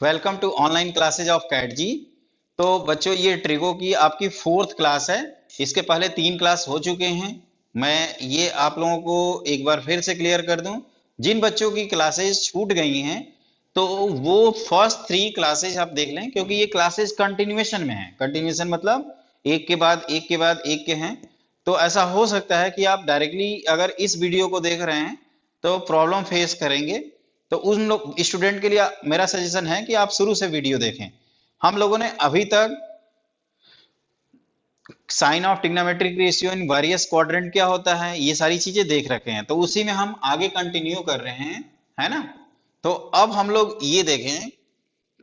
Welcome to online classes of CAT जी। तो बच्चों, ये ट्रिगो की आपकी 4th क्लास है। इसके पहले 3 क्लास हो चुके हैं। मैं ये आप लोगों को एक बार फिर से क्लियर कर दूं, जिन बच्चों की क्लासेज छूट गई हैं तो वो फर्स्ट 3 क्लासेज आप देख लें, क्योंकि ये क्लासेज कंटिन्यूएशन में है। कंटिन्यूएशन मतलब एक के बाद एक के बाद एक के हैं। तो ऐसा हो सकता है कि आप डायरेक्टली अगर इस वीडियो को देख रहे हैं तो प्रॉब्लम फेस करेंगे। तो उन लोग स्टूडेंट के लिए मेरा सजेशन है कि आप शुरू से वीडियो देखें। हम लोगों ने अभी तक sine of trigonometric ratio in various quadrant क्या होता है, ये सारी चीजें देख रखे हैं, तो उसी में हम आगे कंटिन्यू कर रहे हैं, है ना। तो अब हम लोग ये देखें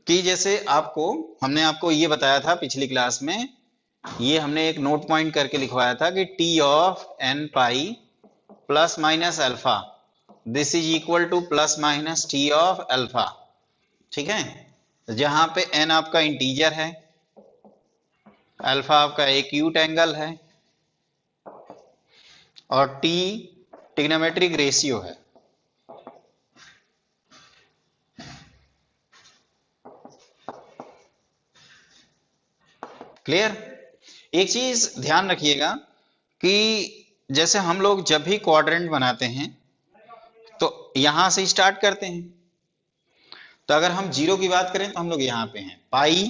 कि जैसे हमने आपको ये बताया था पिछली क्लास में, ये हमने एक नोट पॉइंट करके लिखवाया था कि T of N pi plus minus alpha this is equal to plus minus T of alpha. ठीक है, जहां पे n आपका इंटीजर है, अल्फा आपका एक्यूट एंगल है और t ट्रिग्नोमेट्रिक रेशियो है। क्लियर? एक चीज ध्यान रखिएगा कि जैसे हम लोग जब भी क्वाड्रेंट बनाते हैं तो यहां से स्टार्ट करते हैं। तो अगर हम जीरो की बात करें तो हम लोग यहाँ पे हैं पाई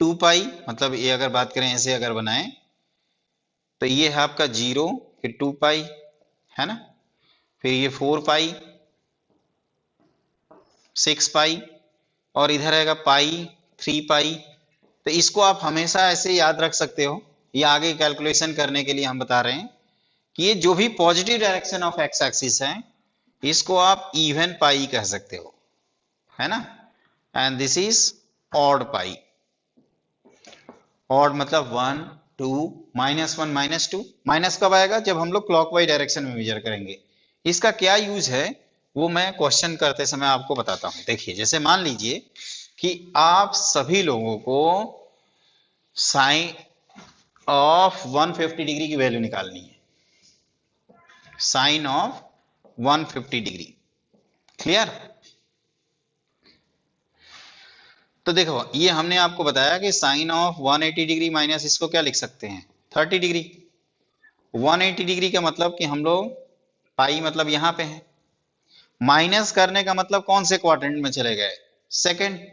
2 पाई, मतलब ये अगर बात करें ऐसे अगर बनाएं तो ये है आपका 0, फिर 2 पाई, है ना, फिर ये 4 पाई, 6 पाई और इधर आएगा पाई 3 पाई। तो इसको आप हमेशा ऐसे याद रख सकते हो। ये आगे कैलकुलेशन करने के लिए हम बता रहे हैं कि ये जो भी positive direction of x axis है इसको आप इवन पाई कह सकते हो, है ना। And this is odd pi. Odd मतलब 1 2 -1 -2। माइनस कब आएगा? जब हम लोग क्लॉकवाइज डायरेक्शन में मेजर करेंगे। इसका क्या यूज है वो मैं क्वेश्चन करते समय आपको बताता हूं। देखिए, जैसे मान लीजिए कि आप सभी लोगों को साइन ऑफ 150 डिग्री की वैल्यू निकालनी है। Sine of 150 degree, clear? तो देखो, ये हमने आपको बताया कि साइन ऑफ 180 डिग्री माइनस इसको क्या लिख सकते हैं 30 डिग्री। 180 डिग्री का मतलब कि हम लोग पाई मतलब यहां पे है, माइनस करने का मतलब कौन से क्वाड्रेंट में चले गए, सेकंड,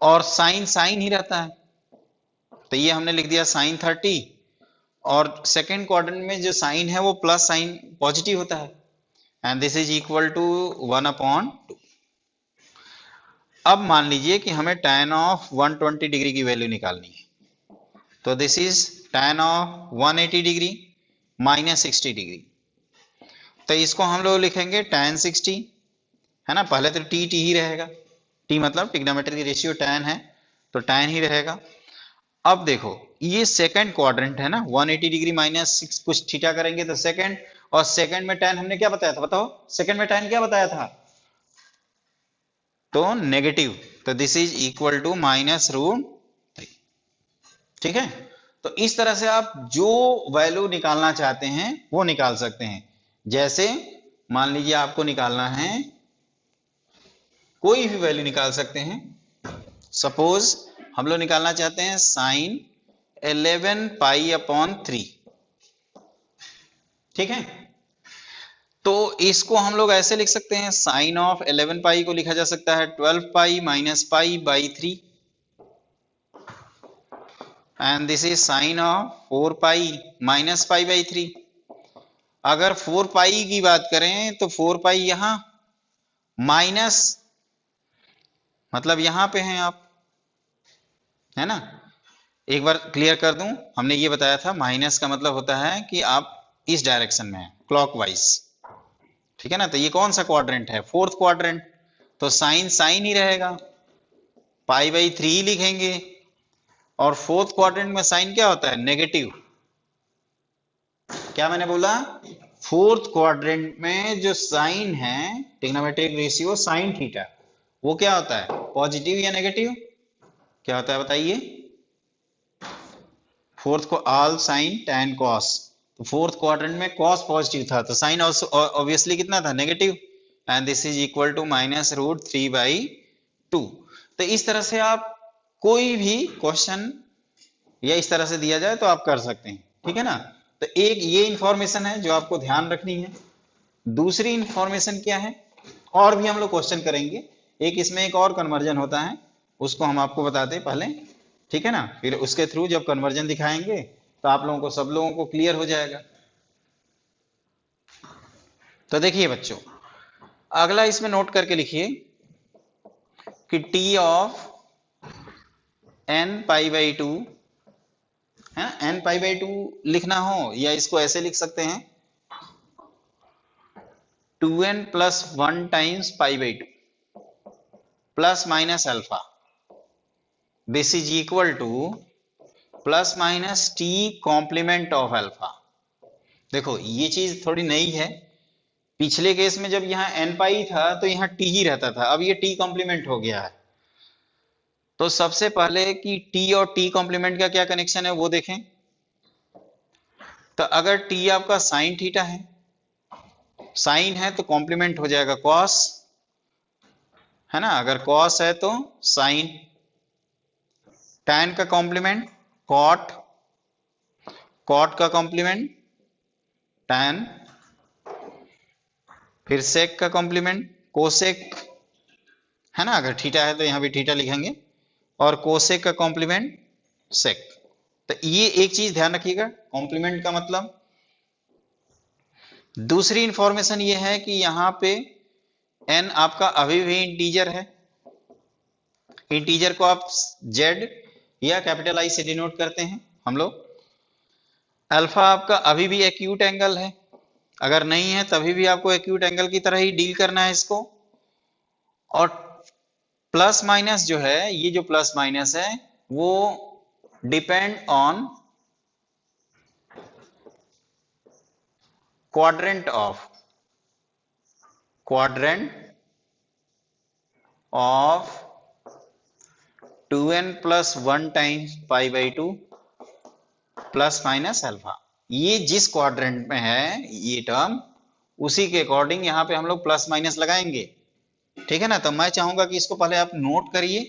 और साइन साइन ही रहता है। तो ये हमने लिख दिया साइन 30, और सेकंड क्वाड्रेंट में जो साइन है वो प्लस साइन पॉजिटिव होता है, and this is equal to 1/2। अब मान लीजिए कि हमें tan ऑफ 120 डिग्री की वैल्यू निकालनी है। तो this is tan of 180 degree minus 60 degree. तो इसको हम लोग लिखेंगे tan 60, है ना। पहले तो टी ही रहेगा, टी मतलब ट्रिग्नोमेट्रिक रेशियो tan है तो tan ही रहेगा। अब देखो, ये सेकंड क्वाड्रेंट है ना, 180 डिग्री माइनस 6 कुछ थीटा करेंगे तो सेकंड, और सेकंड में tan हमने क्या बताया था, बताओ सेकंड में tan क्या बताया था, तो नेगेटिव। तो दिस इज इक्वल टू -√3। ठीक है, तो इस तरह से आप जो वैल्यू निकालना चाहते हैं वो निकाल सकते हैं। जैसे मान लीजिए आपको निकालना है, कोई भी वैल्यू निकाल सकते हैं। सपोज हम लोग निकालना चाहते हैं साइन 11 पाई/3। ठीक है, तो इसको हम लोग ऐसे लिख सकते हैं, साइन ऑफ 11 पाई को लिखा जा सकता है 12 pi minus pi by 3, and this is sine of 4 pi minus pi by 3। अगर 4 पाई की बात करें तो 4 पाई यहां माइनस, मतलब यहां पे हैं आप, है ना। एक बार क्लियर कर दूं, हमने ये बताया था माइनस का मतलब होता है कि आप इस डायरेक्शन में हैं, क्लॉकवाइज। ठीक है ना, तो ये कौन सा क्वाड्रेंट है, 4th क्वाड्रेंट, तो साइन साइन ही रहेगा, पाई बाई 3 लिखेंगे। और 4th क्वाड्रेंट में साइन क्या होता है, नेगेटिव। क्या मैंने बोला, 4th क्वाड्रेंट में जो साइन है ट्रिग्नोमेट्रिक रेशियो साइन थीटा, वो क्या होता है, पॉजिटिव या नेगेटिव, क्या होता है बताइए। 4th को ऑल साइन tan cos, तो 4th क्वाड्रेंट में cos पॉजिटिव था तो साइन ऑब्वियसली कितना था, negative, and this is equal to -√3/2। 2। तो इस तरह से आप कोई भी क्वेश्चन या इस तरह से दिया जाए तो आप कर सकते हैं, ठीक है ना। तो एक ये इंफॉर्मेशन है जो आपको ध्यान रखनी है। दूसरी इंफॉर्मेशन क्या है, और भी हम लोग क्वेश्चन करेंगे, एक इसमें एक और कन्वर्जन होता है, उसको हम आपको बताते हैं पहले, ठीक है ना। फिर उसके थ्रू जब कन्वर्जन दिखाएंगे तो आप लोगों को, सब लोगों को क्लियर हो जाएगा। तो देखिए बच्चों, अगला इसमें नोट करके लिखिए कि t of n pi by 2 है, n पाई बाई 2 लिखना हो या इसको ऐसे लिख सकते हैं 2n plus 1 times pi by 2 plus minus alpha, this is equal to plus minus t complement of alpha. देखो ये चीज थोड़ी नई है, पिछले केस में जब यहाँ n पाई था तो यहाँ t ही रहता था, अब ये t कॉम्प्लीमेंट हो गया है। तो सबसे पहले कि t और t कॉम्प्लीमेंट का क्या कनेक्शन है वो देखें। तो अगर t आपका साइन थीटा है, साइन है तो कॉम्प्लीमेंट हो जाएगा कॉस, है ना। अगर कॉस है तो साइन, tan का कॉम्प्लीमेंट कॉट, कॉट का कॉम्प्लीमेंट tan, फिर सेक का कॉम्प्लीमेंट कोसेक, है ना। अगर थीटा है तो यहां भी थीटा लिखेंगे, और कोसेक का कॉम्प्लीमेंट सेक। तो ये एक चीज ध्यान रखिएगा, कॉम्प्लीमेंट का मतलब। दूसरी इंफॉर्मेशन ये है कि यहां पे n आपका अभी भी इंटीजर है, इंटीजर को आप z या कैपिटल I से डिनोट करते हैं हम लोग। अल्फा आपका अभी भी एक्यूट एंगल है, अगर नहीं है तभी भी आपको एक्यूट एंगल की तरह ही डील करना है इसको। और प्लस माइनस जो है, ये जो प्लस माइनस है वो depend on quadrant of 2n plus 1 times pi by 2 plus minus alpha. ये जिस क्वाड्रेंट में है ये टर्म, उसी के अकॉर्डिंग यहाँ पे हम लोग प्लस माइनस लगाएंगे, ठीक है ना। तो मैं चाहूंगा कि इसको पहले आप नोट करिए,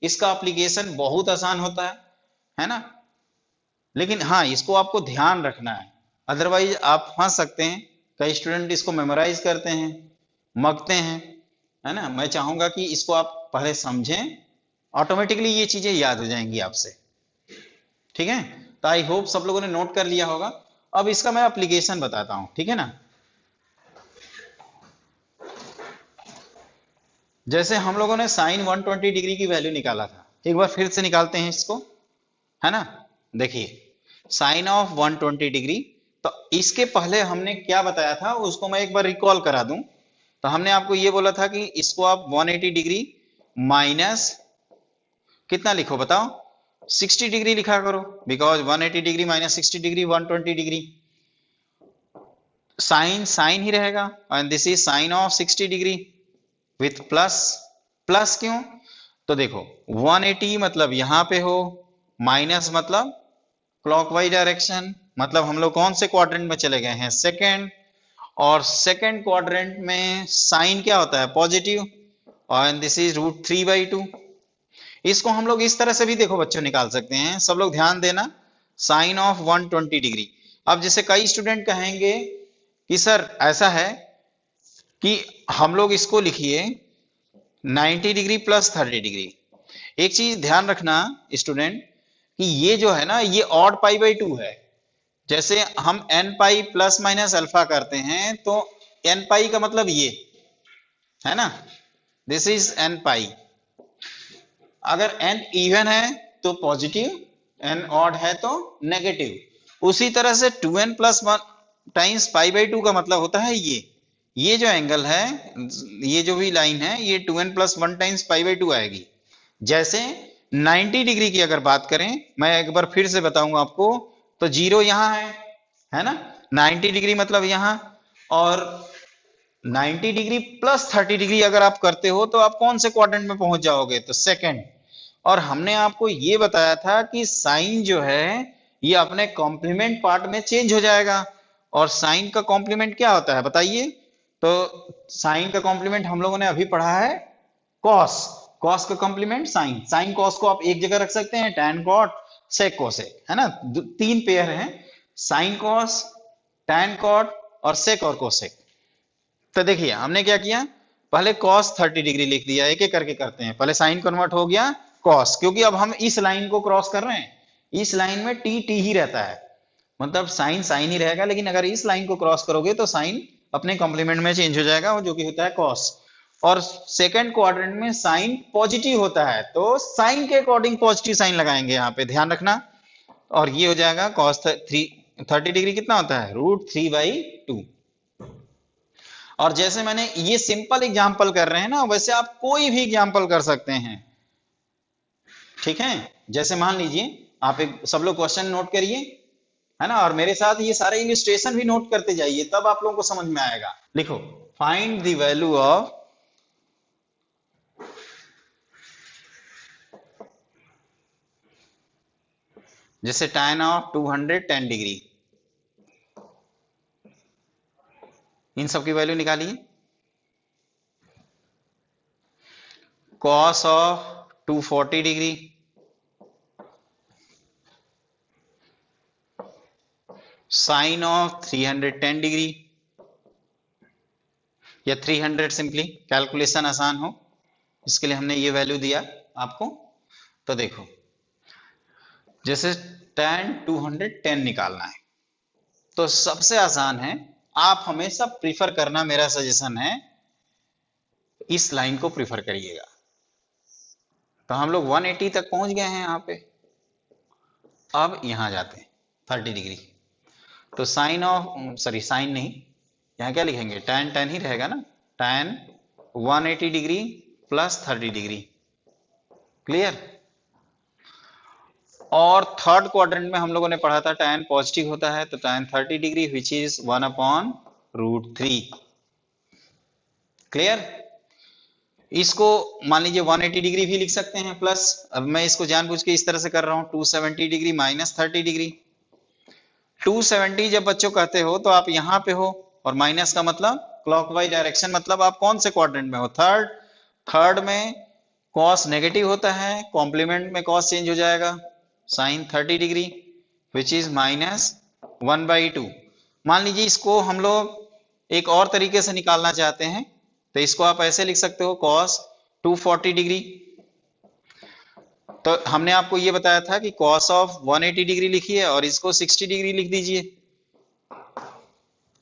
इसका एप्लीकेशन बहुत आसान होता है ना। लेकिन हाँ, इसको आपको ध्यान रखना है, अदरवाइज आप फंस सकते हैं। कई स्टूडेंट इसको मेमोराइज करते हैं, मगते हैं, है ना। मैं चाहूंगा कि इसको आप पहले समझें, ऑटोमेटिकली ये चीजें याद हो जाएंगी आपसे, ठीक है। तो आई होप सब लोगों ने नोट कर लिया होगा। अब इसका मैं एप्लीकेशन बताता हूं, ठीक है ना। जैसे हम लोगों ने साइन 120 डिग्री की वैल्यू निकाला था, एक बार फिर से निकालते हैं इसको, है ना। देखिए साइन ऑफ 120 डिग्री, तो इसके पहले हमने क्या बताया था उसको मैं एक बार रिकॉल करा दूं। तो हमने आपको ये बोला था कि इसको आप 180 डिग्री माइनस कितना लिखो बताओ, 60 डिग्री लिखा करो, because 180 degree minus 60 degree 120 degree, sine sine ही रहेगा। And this is sine of 60 degree with plus, plus क्यों, तो देखो 180 मतलब यहां पे हो, माइनस मतलब क्लॉकवाइज डायरेक्शन, मतलब हम लोग कौन से क्वाड्रेंट में चले गए हैं, सेकंड। और सेकंड क्वाड्रेंट में साइन क्या होता है, पॉजिटिव, और दिस इज √3/2। इसको हम लोग इस तरह से भी देखो बच्चों निकाल सकते हैं, सब लोग ध्यान देना, साइन ऑफ 120 डिग्री। अब जैसे कई स्टूडेंट कहेंगे कि सर ऐसा है कि हम लोग इसको लिखिए 90 डिग्री प्लस 30 डिग्री। एक चीज ध्यान रखना स्टूडेंट कि ये जो है ना ये ऑड π/2 है। जैसे हम n पाई प्लस माइनस अल्फा करते हैं तो n पाई का मतलब ये है ना, दिस इज n पाई। अगर n इवन है तो पॉजिटिव, n ऑड है तो नेगेटिव। उसी तरह से 2n प्लस 1 टाइम्स π/2 का मतलब होता है ये जो एंगल है, ये जो भी लाइन है, ये 2n प्लस 1 टाइम्स π/2 आएगी। जैसे 90 डिग्री की अगर बात करें, मैं एक बार फिर से बताऊंगा आपको, तो 0 यहां है ना, 90 डिग्री मतलब यहां, और 90 डिग्री प्लस 30 डिग्री अगर आप करते हो तो आप कौन से क्वाड्रेंट में पहुंच जाओगे, तो सेकंड। और हमने आपको ये बताया था कि साइन जो है ये अपने कॉम्प्लीमेंट पार्ट में चेंज हो जाएगा। और साइन का कॉम्प्लीमेंट क्या होता है बताइए, तो साइन का कॉम्प्लीमेंट हम लोगों ने अभी पढ़ा है कॉस, कॉस का कॉम्प्लीमेंट साइन, साइन कॉस को आप एक जगह रख सकते हैं, tan कॉट सेक कोसेक, है ना, तीन पेयर हैं, साइन कॉस, tan कॉट और सेक और कोसेक। तो देखिए हमने क्या किया, पहले cos 30 डिग्री लिख दिया, एक एक करके करते हैं। पहले साइन कन्वर्ट हो गया cos, क्योंकि अब हम इस लाइन को क्रॉस कर रहे हैं, इस लाइन में टी टी ही रहता है, मतलब साइन साइन ही रहेगा, लेकिन अगर इस लाइन को क्रॉस करोगे तो साइन अपने कॉम्प्लीमेंट में चेंज हो जाएगा, जो कि होता है cos। और सेकंड क्वाड्रेंट में साइन पॉजिटिव होता है, तो साइन के अकॉर्डिंग पॉजिटिव साइन लगाएंगे, यहाँ पे ध्यान रखना। और ये हो जाएगा cos 30 डिग्री कितना होता है, √3/2। और जैसे मैंने ये सिंपल एग्जांपल कर रहे हैं ना, वैसे आप कोई भी एग्जांपल कर सकते हैं, ठीक है। जैसे मान लीजिए आप एक, सब लोग क्वेश्चन नोट करिए, है ना, और मेरे साथ ये सारे इलस्ट्रेशन भी नोट करते जाइए, तब आप लोगों को समझ में आएगा। लिखो, फाइंड द वैल्यू ऑफ जैसे tan ऑफ 210 डिग्री, इन सब की वैल्यू निकालिए। cos of 240 degree, sine of 310 degree, या 300 सिंपली, कैलकुलेशन आसान हो इसके लिए हमने ये वैल्यू दिया आपको। तो देखो, जैसे tan 210 निकालना है, तो सबसे आसान है, आप हमेशा प्रीफर करना, मेरा सजेशन है इस लाइन को प्रीफर करिएगा। तो हम लोग 180 तक पहुंच गए हैं यहाँ पे, अब यहां जाते हैं 30 डिग्री, तो साइन ऑफ, सॉरी साइन नहीं, यहाँ क्या लिखेंगे, tan ही रहेगा ना, tan 180 degree plus 30 degree, clear. और थर्ड क्वाड्रेंट में हम लोगों ने पढ़ा था tan पॉजिटिव होता है, तो tan 30 degree which is 1/√3, clear. इसको मान लीजिए 180 डिग्री भी लिख सकते हैं प्लस, अब मैं इसको जानबूझ के इस तरह से कर रहा हूं, 270 डिग्री माइनस 30 डिग्री। 270 जब बच्चों कहते हो तो आप यहां पे हो, और माइनस का मतलब क्लॉकवाइज डायरेक्शन, मतलब आप कौन से क्वाड्रेंट में हो, थर्ड। थर्ड में कॉस नेगेटिव होता है, कॉम्प्लीमेंट में कॉस चेंज हो जाएगा, साइन 30 डिग्री विच इज -1/2। मान लीजिए इसको हम लोग एक और तरीके से निकालना चाहते हैं, तो इसको आप ऐसे लिख सकते हो, cos 240 डिग्री। तो हमने आपको ये बताया था कि cos ऑफ 180 डिग्री लिखिए और इसको 60 डिग्री लिख दीजिए।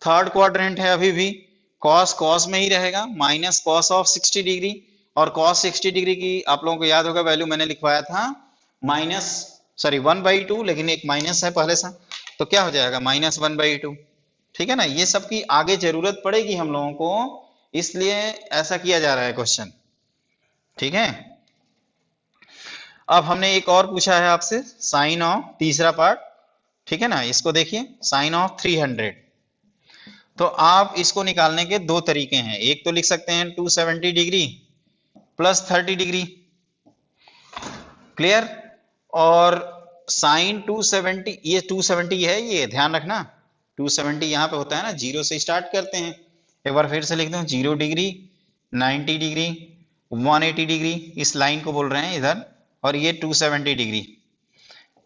थर्ड क्वाड्रेंट है, अभी भी cos cos में ही रहेगा, माइनस cos ऑफ 60 डिग्री, और cos 60 डिग्री की आप लोगों को याद होगा वैल्यू मैंने लिखवाया था -1/2, लेकिन एक माइनस है पहले से, तो क्या हो जाएगा -1/2, ठीक है ना। ये सब की आगे जरूरत पड़ेगी हम लोगों को, इसलिए ऐसा किया जा रहा है क्वेश्चन, ठीक है। अब हमने एक और पूछा है आपसे, साइन ऑफ, तीसरा पार्ट, ठीक है ना, इसको देखिए, साइन ऑफ 300। तो आप इसको निकालने के दो तरीके हैं, एक तो लिख सकते हैं 270 डिग्री प्लस 30 डिग्री, क्लियर। और साइन 270, ये 270 है, ये ध्यान रखना 270 यहाँ पे होता है ना, जीरो से स्टार्ट करते हैं, एक बार फिर से लिख दो, 0 डिग्री, 90 डिग्री, 180 डिग्री, इस लाइन को बोल रहे हैं इधर, और ये 270 डिग्री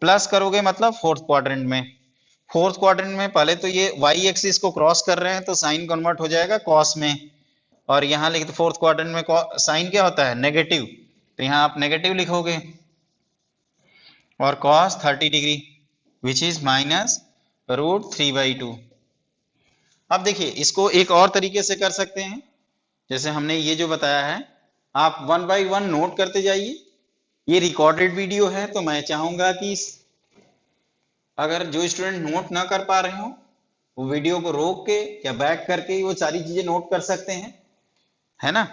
प्लस करोगे मतलब फोर्थ क्वाड्रेंट में। फोर्थ क्वाड्रेंट में पहले तो ये वाई एक्सिस को क्रॉस कर रहे हैं, तो साइन कन्वर्ट हो जाएगा कॉस में, और यहाँ लिख दो फोर्थ क्वाड्रेंट में साइन क्या होता है, नेगेटिव, तो यहाँ आप नेगेटिव लिखोगे, और cos 30 डिग्री विच इज -√3/2। अब देखिए इसको एक और तरीके से कर सकते हैं, जैसे हमने ये जो बताया है, आप 1 बाई 1 नोट करते जाइए। ये रिकॉर्डेड वीडियो है, तो मैं चाहूंगा कि अगर जो स्टूडेंट नोट ना कर पा रहे हो, वो वीडियो को रोक के या बैक करके वो सारी चीजें नोट कर सकते हैं, है ना।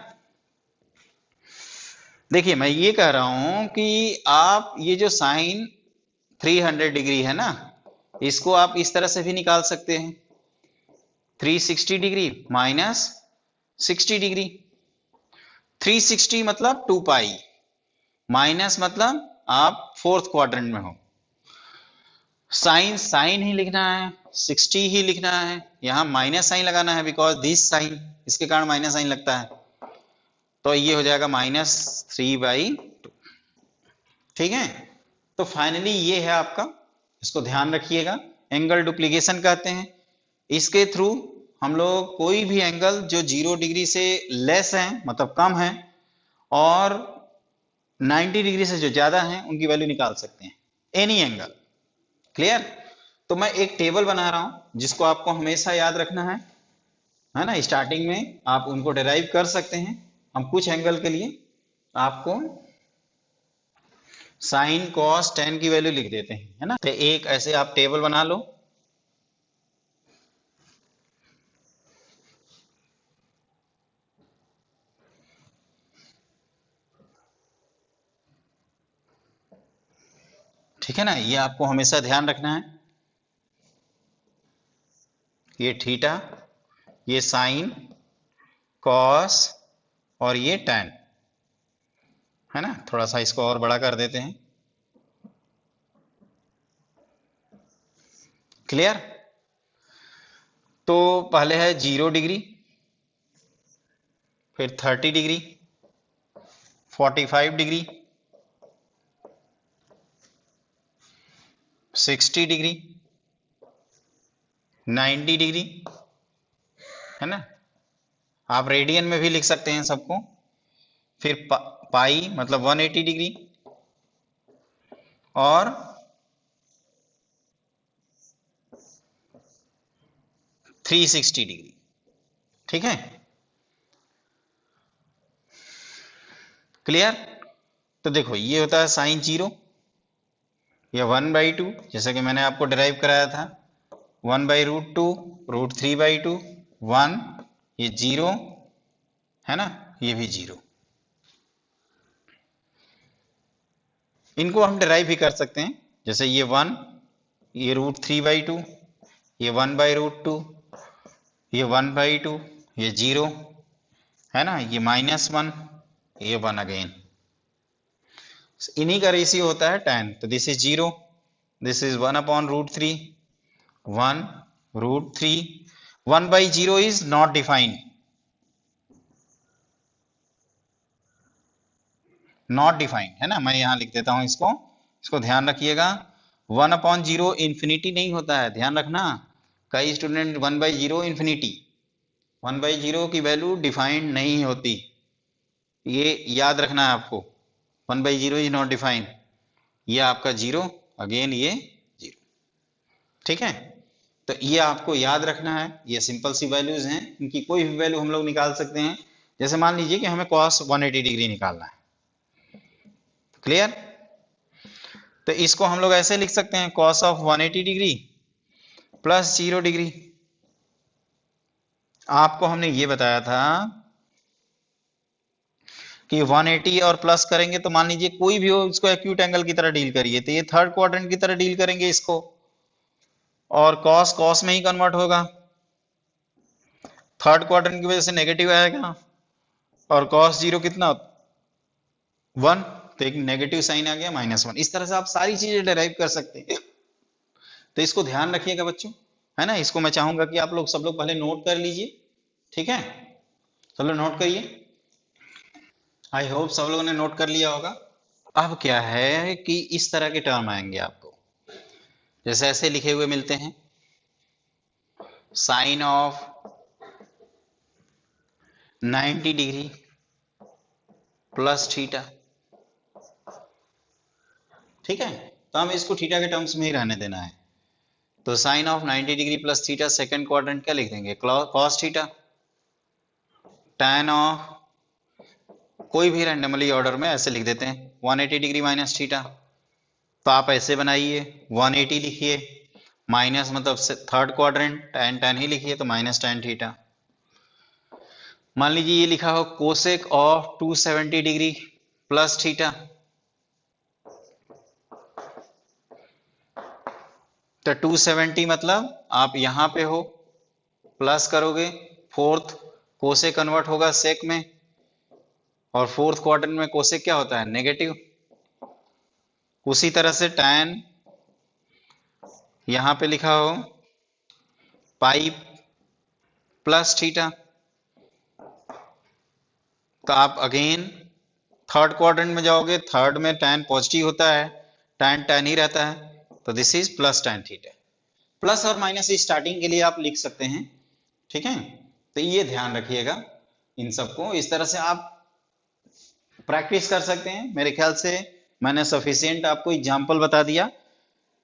देखिए मैं ये कह रहा हूं कि आप ये जो साइन 300 डिग्री है ना, इसको आप इस तरह से भी निकाल सकते हैं, 360 डिग्री माइनस 60 डिग्री, 360 मतलब 2 पाई, माइनस मतलब आप फोर्थ क्वाड्रेंट में हो, साइन साइन ही लिखना है, 60 ही लिखना है, यहां माइनस साइन लगाना है, बिकॉज दिस साइन, इसके कारण माइनस साइन लगता है, तो ये हो जाएगा -3/2। ठीक है, तो फाइनली ये है आपका, इसको ध्यान रखिएगा, एंगल डुप्लीकेशन कहते हैं। इसके थ्रू हम लोग कोई भी एंगल जो 0 डिग्री से लेस है, मतलब कम है, और 90 डिग्री से जो ज्यादा है, उनकी वैल्यू निकाल सकते हैं, एनी एंगल। क्लियर? तो मैं एक टेबल बना रहा हूं जिसको आपको हमेशा याद रखना है ना। स्टार्टिंग में आप उनको डिराइव कर सकते हैं। हम कुछ एंगल के लिए आपको साइन कॉस टेन की वैल्यू लिख देते हैं, है ना। तो एक ऐसे आप टेबल बना लो। ठीक है ना, ये आपको हमेशा ध्यान रखना है। ये थीटा, ये साइन, कॉस और ये टैन, है ना। थोड़ा सा इसको और बड़ा कर देते हैं। क्लियर? तो पहले है 0 डिग्री, फिर 30 डिग्री, 45 डिग्री, 60 डिग्री, 90 डिग्री, है ना। आप रेडियन में भी लिख सकते हैं सबको। फिर पाई मतलब 180 डिग्री और 360 डिग्री। ठीक है, क्लियर? तो देखो, ये होता है साइन 0, या 1/2, जैसा कि मैंने आपको डिराइव कराया था, 1/√2, √3/2, 1, ये 0, है ना, ये भी 0। इनको हम डिराइव भी कर सकते हैं, जैसे ये 1, ये √3/2, ये 1/√2, ये 1/2, ये 0, है ना, ये -1, ये 1 अगेन। इन्हीं का रेशियो होता है tan। तो this is 0, this is 1/√3, 1√3, 1/0 is not defined, not defined, है ना। मैं यहां लिख देता हूं इसको, इसको ध्यान रखिएगा। 1/0 इंफिनिटी नहीं होता है, ध्यान रखना। कई स्टूडेंट 1/0 इंफिनिटी, 1/0 की वैल्यू डिफाइंड नहीं होती, ये याद रखना है आपको। 1/0 इज नॉट डिफाइंड, ये आपका 0, अगेन ये 0। ठीक है, तो ये आपको याद रखना है। ये सिंपल सी वैल्यूज हैं, इनकी कोई भी वैल्यू हम लोग निकाल सकते हैं। जैसे मान लीजिए कि हमें cos 180 डिग्री निकालना है। क्लियर? तो इसको हम लोग ऐसे लिख सकते हैं, cos of 180 degree plus 0 degree. आपको हमने ये बताया था कि 180 और प्लस करेंगे तो मान लीजिए कोई भी हो, इसको एक्यूट एंगल की तरह डील करिए, तो ये थर्ड क्वाड्रेंट की तरह डील करेंगे इसको, और cos cos में ही कन्वर्ट होगा, थर्ड क्वाड्रेंट की वजह से नेगेटिव आएगा, और cos 0 कितना, 1, तो एक नेगेटिव साइन आ गया, -1। इस तरह से आप सारी चीजें डिराइव कर सकते हैं। तो इसको ध्यान रखिएगा बच्चों, है ना। इसको मैं चाहूंगा कि आप लोग सब लोग पहले नोट कर लीजिए। ठीक है, सब लोग नोट करिए। आई होप सब लोगों ने नोट कर लिया होगा। अब क्या है कि इस तरह के टर्म आएंगे आपको, जैसे ऐसे लिखे हुए मिलते हैं, sine of 90 degree plus theta. ठीक है, तो हमें इसको थीटा के टर्म्स में ही रहने देना है। तो sine of 90 degree plus theta, second quadrant क्या लिख देंगे, कॉस थीटा। tan ऑफ, कोई भी रैंडमली ऑर्डर में ऐसे लिख देते हैं, 180 डिग्री माइनस थीटा। तो आप ऐसे बनाइए, 180 लिखिए, माइनस मतलब थर्ड क्वाड्रेंट, tan tan ही लिखिए, तो माइनस tan थीटा। मान लीजिए ये लिखा हो cosec of 270 degree plus theta, तो 270 मतलब आप यहां पे हो, प्लस करोगे, फोर्थ कोसेक कन्वर्ट होगा सेक में, और फोर्थ क्वाड्रेंट में कोसेक क्या होता है, नेगेटिव। उसी तरह से tan, यहां पे लिखा हो पाई प्लस थीटा, तो आप अगेन थर्ड क्वाड्रेंट में जाओगे, थर्ड में tan पॉजिटिव होता है, tan tan ही रहता है, तो this is plus tan theta. Plus और माइनस स्टार्टिंग के लिए आप लिख सकते हैं, ठीक है। तो ये ध्यान रखिएगा, इन सबको इस तरह से आप प्रैक्टिस कर सकते हैं। मेरे ख्याल से मैंने सफिशिएंट आपको एग्जांपल बता दिया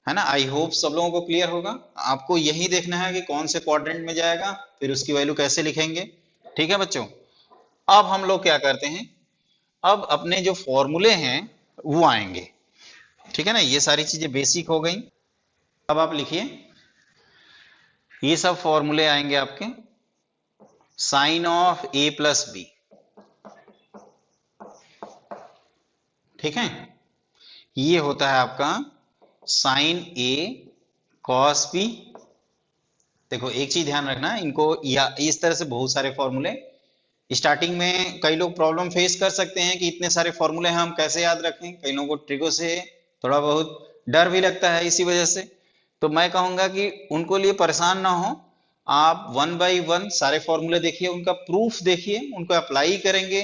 है ना। आई होप सब लोगों को क्लियर होगा। आपको यही देखना है कि कौन से क्वाड्रेंट में जाएगा, फिर उसकी वैल्यू कैसे लिखेंगे, ठीक है बच्चों। अब हम लोग क्या करते हैं, अब अपने जो फॉर्मूले हैं वो आएंगे, ठीक है ना। ये सारी चीजें बेसिक हो गई। अब आप लिखिए, ये सब फॉर्मूले आएंगे आपके। Sine of A plus B, ठीक है, ये होता है आपका साइन ए कॉस बी। देखो एक चीज ध्यान रखना, इनको या इस तरह से बहुत सारे फॉर्मूले, स्टार्टिंग में कई लोग प्रॉब्लम फेस कर सकते हैं कि इतने सारे फॉर्मूले हम कैसे याद रखें। कई लोगों को ट्रिको से थोड़ा बहुत डर भी लगता है इसी वजह से। तो मैं कहूंगा कि उनको लिए परेशान ना हो, आप 1 बाई 1 सारे फॉर्मूले देखिए, उनका प्रूफ देखिए, उनको अप्लाई करेंगे,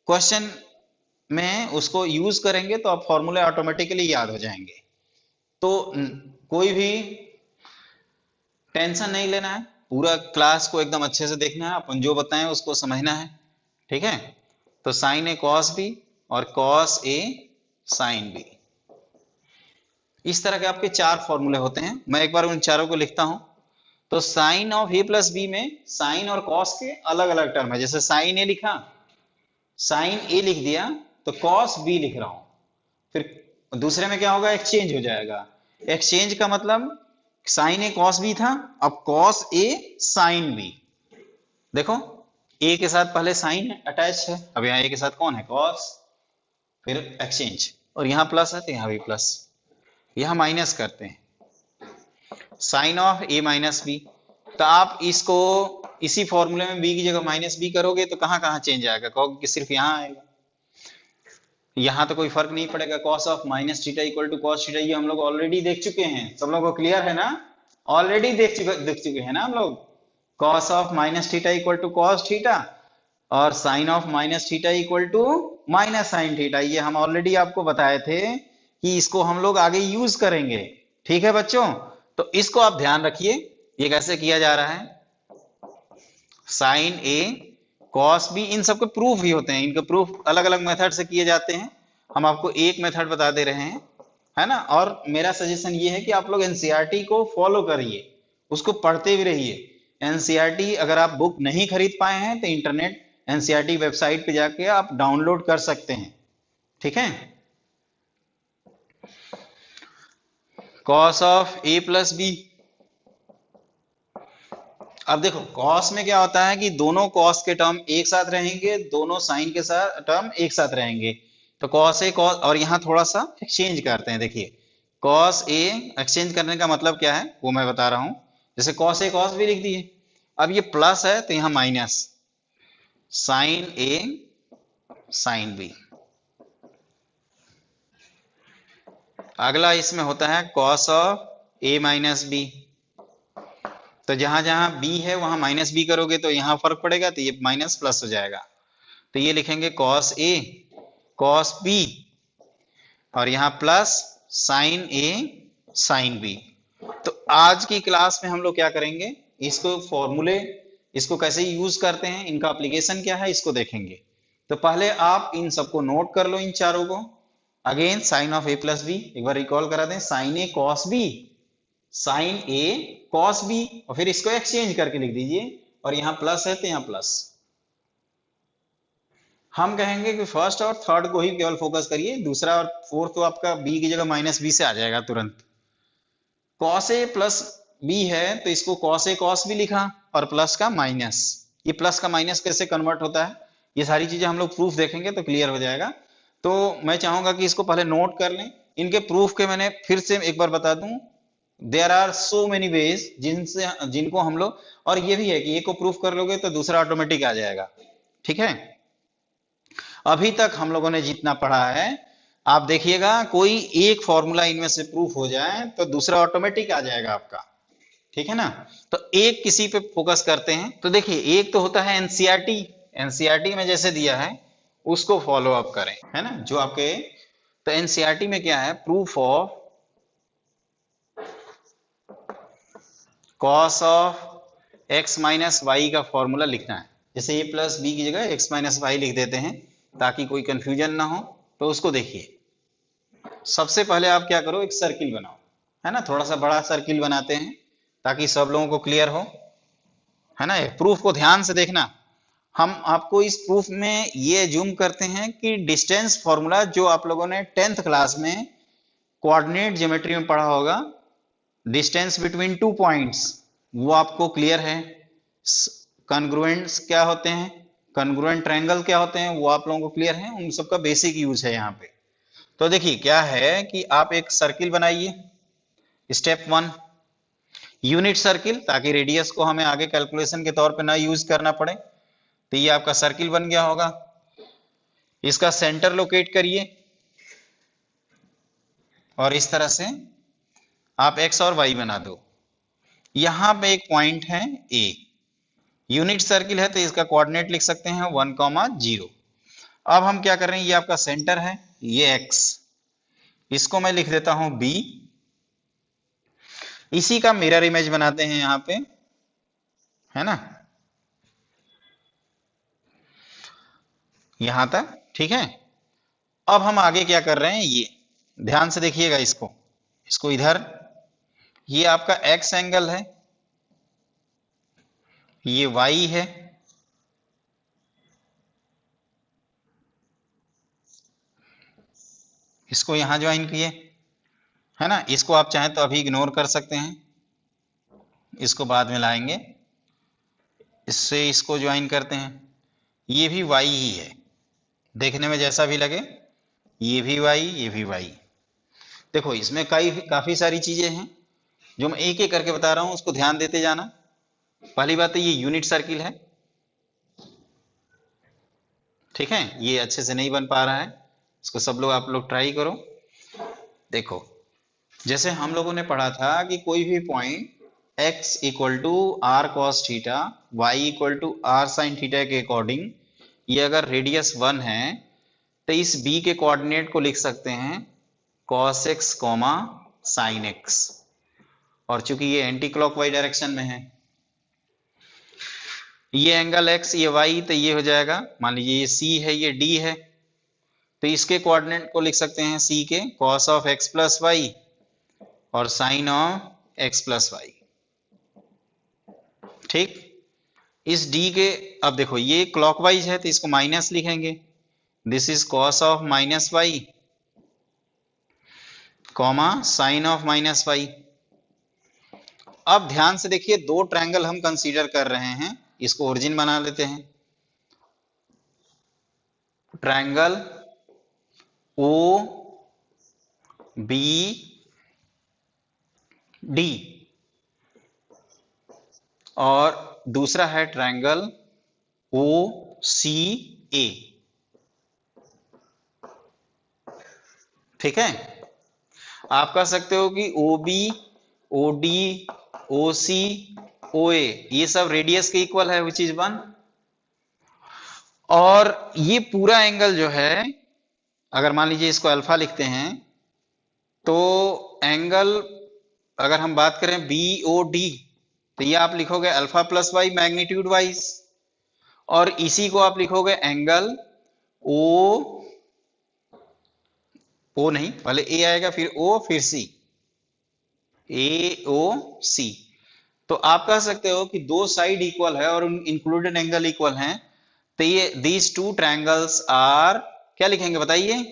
क्वेश्चन में उसको यूज करेंगे तो आप फॉर्मूले ऑटोमेटिकली याद हो जाएंगे। तो कोई भी टेंशन नहीं लेना है, पूरा क्लास को एकदम अच्छे से देखना है, अपन जो बताएं उसको समझना है, ठीक है। तो साइन ए कॉस बी और कॉस ए साइन बी, इस तरह के आपके 4 फॉर्मूले होते हैं। मैं एक बार उन चारों को लिखता हूं। तो sine of A plus B में साइन और कॉस के अलग अलग टर्म है। जैसे साइन ए लिखा, साइन ए लिख दिया, तो कॉस बी लिख रहा हूं। फिर दूसरे में क्या होगा, एक्सचेंज हो जाएगा। एक्सचेंज का मतलब साइन ए कॉस बी था, अब कॉस ए साइन बी। देखो ए के साथ पहले साइन अटैच है, अब यहाँ ए के साथ कौन है, कॉस, फिर एक्सचेंज, और यहाँ प्लस है तो यहाँ भी प्लस, यहाँ माइनस करते हैं, sine of A minus B. तो आप इसको इसी फॉर्मूले में बी की जगह माइनस बी करोगे तो कहां कहां चेंज आएगा, कहोगे कि सिर्फ यहां आएगा, यहां तो कोई फर्क नहीं पड़ेगा। Cos of minus theta equal to cos theta, ये हम लोग ऑलरेडी देख चुके हैं। सब लोगों को क्लियर है ना, ऑलरेडी देख चुके हैं ना हम लोग। Cos of minus theta equal to cos theta और sine of minus theta equal to minus sine theta, ये हम ऑलरेडी आपको बताए थे कि इसको हम लोग आगे यूज करेंगे, ठीक है बच्चों। तो इसको आप ध्यान रखिए, ये कैसे किया जा रहा है, साइन ए कॉस बी, इन सबके प्रूफ भी होते हैं, इनके प्रूफ अलग अलग मेथड से किए जाते हैं। हम आपको एक मेथड बता दे रहे हैं, है ना। और मेरा सजेशन ये है कि आप लोग एनसीईआरटी को फॉलो करिए, उसको पढ़ते भी रहिए। एनसीईआरटी अगर आप बुक नहीं खरीद पाए हैं तो इंटरनेट एनसीईआरटी वेबसाइट पे जाके आप डाउनलोड कर सकते हैं, ठीक है। Cos of A plus B, अब देखो कॉस में क्या होता है कि दोनों कॉस के टर्म एक साथ रहेंगे, दोनों साइन के साथ टर्म एक साथ रहेंगे। तो कॉस ए कॉस, और यहां थोड़ा सा एक्सचेंज करते हैं। देखिए कॉस ए, एक्सचेंज करने का मतलब क्या है वो मैं बता रहा हूं। जैसे कॉस ए कॉस बी लिख दिए, अब ये प्लस है तो यहां माइनस, साइन ए साइन बी। अगला इसमें होता है cos of A minus B, तो जहां जहां बी है वहां माइनस बी करोगे तो यहां फर्क पड़ेगा, तो ये माइनस प्लस हो जाएगा। तो ये लिखेंगे कॉस ए कॉस बी और यहां प्लस साइन ए साइन बी। तो आज की क्लास में हम लोग क्या करेंगे, इसको फॉर्मूले, इसको कैसे यूज करते हैं, इनका एप्लीकेशन क्या है, इसको देखेंगे। तो पहले आप इन सबको नोट कर लो, इन चारों को। Again sine of A plus B एक बार रिकॉल करा दें, sine A cos B, sine A cos B, और फिर इसको एक्सचेंज करके लिख दीजिए, और यहां प्लस है तो यहां प्लस। हम कहेंगे कि फर्स्ट और थर्ड को ही केवल फोकस करिए, दूसरा और फोर्थ तो आपका बी की जगह माइनस बी से आ जाएगा तुरंत। कॉस ए प्लस बी है तो इसको कॉस ए कॉस बी लिखा और प्लस का माइनस, ये प्लस का माइनस कैसे कन्वर्ट होता है, ये सारी चीजें हम लोग प्रूफ देखेंगे तो क्लियर हो जाएगा। तो मैं चाहूंगा कि इसको पहले नोट कर लें। इनके प्रूफ के मैंने फिर से एक बार बता दूं, there are so many ways जिनको हम लोग, और ये भी है कि एक को प्रूफ कर लोगे तो दूसरा ऑटोमेटिक आ जाएगा, ठीक है। अभी तक हम लोगों ने जितना पढ़ा है, आप देखिएगा कोई एक फॉर्मूला इनमें से प्रूफ हो जाए तो दूसरा ऑटोमेटिक आ जाएगा आपका, ठीक है ना। तो एक किसी पे फोकस करते हैं। तो देखिए एक तो होता है एनसीईआरटी, एनसीईआरटी में जैसे दिया है उसको फॉलो अप करें, है ना, जो आपके। तो एनसीईआरटी में क्या है, proof of cos of X minus Y का फॉर्मूला लिखना है। जैसे ए प्लस बी की जगह एक्स माइनस वाई लिख देते हैं ताकि कोई कंफ्यूजन ना हो। तो उसको देखिए, सबसे पहले आप क्या करो, एक सर्किल बनाओ, है ना, थोड़ा सा बड़ा सर्किल बनाते हैं ताकि सब लोगों को क्लियर हो, है ना। प्रूफ को ध्यान से देखना। हम आपको इस प्रूफ में ये जूम करते हैं कि डिस्टेंस फॉर्मूला जो आप लोगों ने 10th क्लास में कोऑर्डिनेट ज्योमेट्री में पढ़ा होगा, डिस्टेंस बिटवीन टू पॉइंट्स, वो आपको क्लियर है। कॉन्ग्रुएंट्स क्या होते हैं, कॉन्ग्रुएंट ट्रायंगल क्या होते हैं, वो आप लोगों को क्लियर है। उन सबका बेसिक यूज है यहाँ पे। तो देखिए क्या है कि आप एक सर्किल बनाइए। स्टेप 1, यूनिट सर्किल, ताकि रेडियस को हमें आगे कैलकुलेशन के तौर पे ना यूज करना पड़े। तो ये आपका सर्किल बन गया होगा। इसका सेंटर लोकेट करिए और इस तरह से आप एक्स और वाई बना दो। यहां पे एक पॉइंट है ए, यूनिट सर्किल है तो इसका कोऑर्डिनेट लिख सकते हैं 1,0। अब हम क्या कर रहे हैं, ये आपका सेंटर है, ये एक्स, इसको मैं लिख देता हूं बी। इसी का मिरर इमेज बनाते हैं यहां पे, है ना, यहां तक ठीक है। अब हम आगे क्या कर रहे हैं, ये ध्यान से देखिएगा इसको, इसको इधर, ये आपका एक्स एंगल है, ये वाई है, इसको यहां ज्वाइन किए, है ना। इसको आप चाहें तो अभी इग्नोर कर सकते हैं, इसको बाद में लाएंगे। इससे इसको ज्वाइन करते हैं, ये भी वाई ही है, देखने में जैसा भी लगे, ये भी वाई, ये भी वाई। देखो इसमें काफी सारी चीजें हैं जो मैं एक एक करके बता रहा हूं, उसको ध्यान देते जाना। पहली बात तो ये यूनिट सर्किल है, ठीक है, ये अच्छे से नहीं बन पा रहा है, इसको सब लोग आप लोग ट्राई करो। देखो जैसे हम लोगों ने पढ़ा था कि कोई भी point x equal to R cos theta, Y equal to R sine theta के अकॉर्डिंग, ये अगर रेडियस 1 है तो इस b के कोऑर्डिनेट को लिख सकते हैं cos x comma sign x। और चूंकि ये एंटी क्लॉकवाइज डायरेक्शन में है, ये एंगल x, ये y, तो ये हो जाएगा, मान लीजिए ये c है, ये d है, तो इसके कोऑर्डिनेट को लिख सकते हैं c के cos of x plus y और sine of x plus y, ठीक। इस d के, अब देखो ये क्लॉकवाइज है तो इसको माइनस लिखेंगे, this is cos of minus Y comma sine of minus Y. अब ध्यान से देखिए, दो ट्रायंगल हम कंसीडर कर रहे हैं, इसको ओरिजिन बना लेते हैं। ट्रायंगल ओ बी डी और दूसरा है ट्रायंगल ओ सी ए, ठीक है। आप कह सकते हो कि ओ बी, ओ डी, ओ सी, ओ ए, ये सब रेडियस के इक्वल है, विच इज 1। और ये पूरा एंगल जो है, अगर मान लीजिए इसको अल्फा लिखते हैं, तो एंगल अगर हम बात करें बी ओ डी, तो ये आप लिखोगे alpha plus Y magnitude wise, और इसी को आप लिखोगे एंगल ओ, ओ नहीं, पहले ए आएगा फिर ओ फिर सी, ए ओ सी। तो आप कह सकते हो कि दो साइड इक्वल है और इंक्लूडेड एंगल इक्वल हैं, तो ये दीज टू ट्रायंगल्स आर, क्या लिखेंगे बताइए,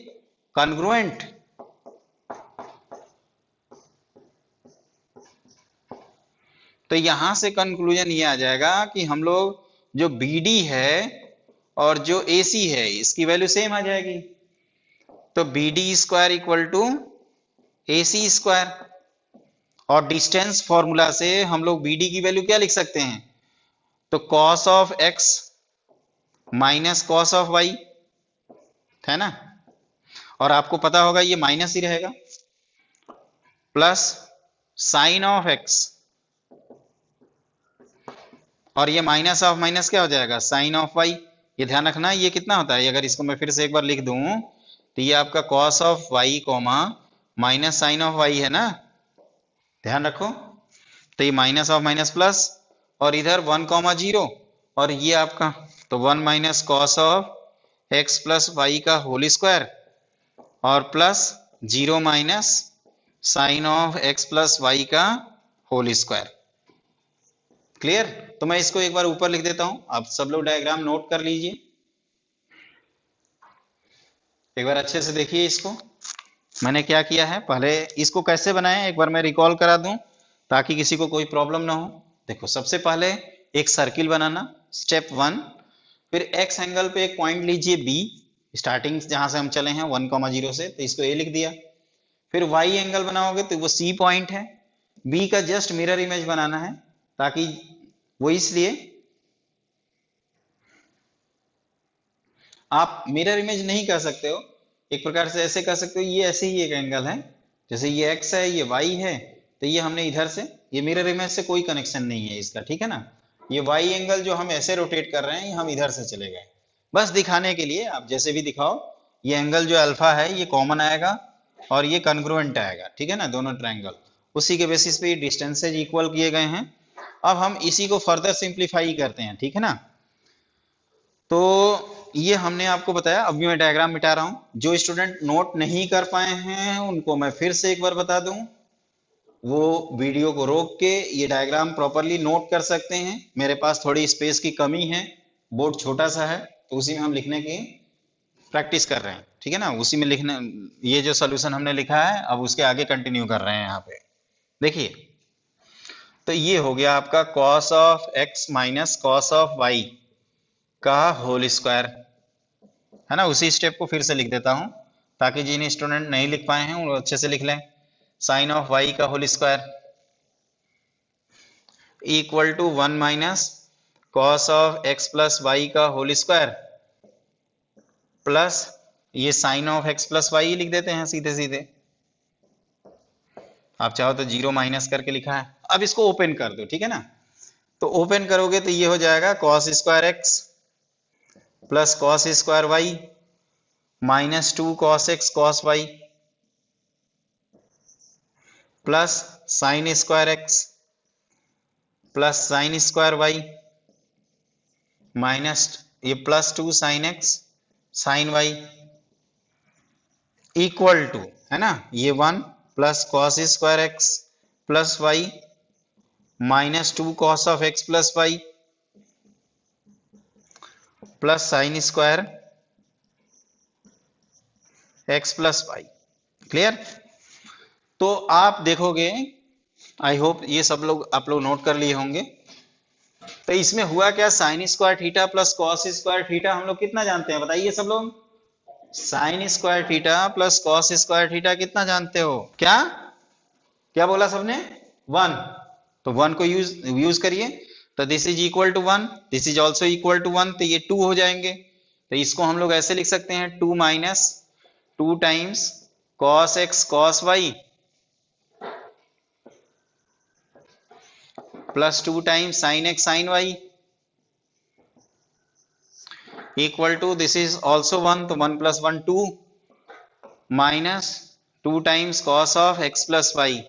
कॉन्ग्रुएंट। तो यहां से कंक्लूजन ये आ जाएगा कि हम लोग जो BD है और जो AC है, इसकी वैल्यू सेम आ जाएगी। तो BD square equal to AC square, और डिस्टेंस फॉर्मूला से हम लोग BD की वैल्यू क्या लिख सकते हैं, तो cos of x minus cos of y, है ना। और आपको पता होगा ये माइनस ही रहेगा, प्लस साइन ऑफ x, और ये माइनस ऑफ माइनस क्या हो जाएगा, साइन ऑफ y, ये ध्यान रखना, ये कितना होता है, अगर इसको मैं फिर से एक बार लिख दूं तो ये आपका cos of y comma minus sine of y है ना, ध्यान रखो। तो ये माइनस ऑफ माइनस प्लस, और इधर 1,0, और ये आपका तो 1 minus cos of x plus Y का होल स्क्वायर, और plus 0 minus sine of x plus Y का होल स्क्वायर। क्लियर? तो मैं इसको एक बार ऊपर लिख देता हूं, आप सब लोग डायग्राम नोट कर लीजिए, एक बार अच्छे से देखिए इसको। मैंने क्या किया है, पहले इसको कैसे बनाएं एक बार मैं रिकॉल करा दूं ताकि किसी को कोई प्रॉब्लम ना हो। देखो, सबसे पहले एक सर्किल बनाना, स्टेप 1। फिर x एंगल पे एक पॉइंट लीजिए B, स्टार्टिंग जहां से हम चले हैं 1,0 से, तो इसको A लिख दिया। फिर y एंगल बनाओगे तो वो C पॉइंट है, B का जस्ट मिरर इमेज बनाना है, ताकि वो इसलिए आप मिरर इमेज नहीं कर सकते हो, एक प्रकार से ऐसे कर सकते हो, ये ऐसे ही एक एंगल है, जैसे ये x है ये y है, तो ये हमने इधर से, ये मिरर इमेज से कोई कनेक्शन नहीं है इसका, ठीक है ना। ये y एंगल जो हम ऐसे रोटेट कर रहे हैं, ये हम इधर से चले गए, बस दिखाने के लिए, आप जैसे भी दिखाओ। ये एंगल जो अल्फा है ये कॉमन आएगा और ये कॉन्ग्रुएंट आएगा, ठीक है ना, दोनों ट्रायंगल उसी के बेसिस पे ये डिस्टेंसेज इक्वल किए गए हैं। अब हम इसी को फर्दर सिंप्लीफाई करते हैं, ठीक है ना। तो ये हमने आपको बताया, अभी मैं डायग्राम मिटा रहा हूं। जो स्टूडेंट नोट नहीं कर पाए हैं उनको मैं फिर से एक बार बता दूं, वो वीडियो को रोक के ये डायग्राम प्रॉपरली नोट कर सकते हैं। मेरे पास थोड़ी स्पेस की कमी है, बोर्ड छोटा सा है, तो उसी में हम लिखने की प्रैक्टिस कर रहे हैं, ठीक है ना। उसी में लिखने, ये जो सोल्यूशन हमने लिखा है अब उसके आगे कंटिन्यू कर रहे हैं। यहाँ पे देखिए, तो ये हो गया आपका cos of x minus cos of y का होल स्क्वायर, है ना। उसी स्टेप को फिर से लिख देता हूं ताकि जिन स्टूडेंट नहीं लिख पाए हैं वो अच्छे से लिख लें। साइन ऑफ y का whole square equal to 1 minus cos of x plus Y का होल स्क्वायर, प्लस ये sine of x plus Y लिख देते हैं सीधे सीधे, आप चाहो तो 0 माइनस करके लिखा है। अब इसको ओपन कर दो, ठीक है ना। तो ओपन करोगे तो ये हो जाएगा cos square x plus cos square y minus 2 cos x cos y plus sine square x plus sine square y minus ये plus 2 sine x sine y equal to, है ना, ये 1 plus cos square x plus y minus 2 cos of x plus y plus sine square x plus y। Clear? तो आप देखोगे, I hope ये सब लोग आप लोग नोट कर लिए होंगे। तो इसमें हुआ क्या, sine square theta plus cos square theta हम लोग कितना जानते हैं, बताइए सब लोग। Sine square theta plus cos square theta कितना जानते हो? क्या क्या बोला सबने? 1। तो 1 को यूज करिए, तो this is equal to 1, this is also equal to 1, तो ये 2 हो जाएंगे। तो इसको हम लोग ऐसे लिख सकते हैं 2 minus 2 times cos X cos Y plus 2 times sine X sine Y equal to, this is also 1, तो 1 plus 1 2 minus 2 times cos of X plus Y.